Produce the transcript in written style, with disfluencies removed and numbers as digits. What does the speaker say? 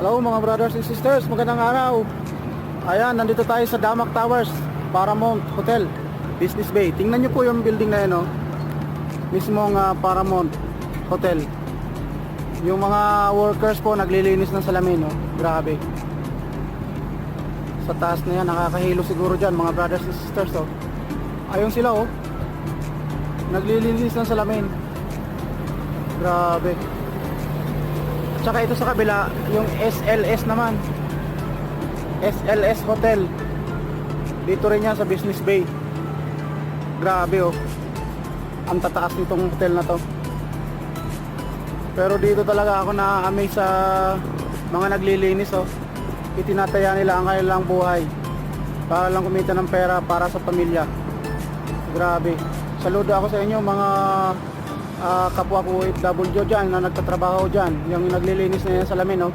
Hello mga brothers and sisters, magandang araw. Ayan, nandito tayo sa Damac Towers, Paramount Hotel, Business Bay. Tingnan nyo po yung building na yun, oh. Mismong Paramount Hotel. Yung mga workers po naglilinis ng salamin, oh. Grabe. Sa taas na yan, nakakahilo siguro dyan mga brothers and sisters, oh. Ayun sila, oh. Naglilinis ng salamin. Grabe. Tsaka ito sa kabila, yung SLS naman. SLS Hotel. Dito rin yan sa Business Bay. Grabe, oh. Ang tataas nitong hotel na to. Pero dito talaga ako na-amaze sa mga naglilinis, oh. Itinataya nila ang kanilang buhay para lang kumita ng pera para sa pamilya. Grabe. Saludo ako sa inyo mga kapwa ko OFW dyan na nagtatrabaho dyan, yung naglilinis na yan sa salamin, oh.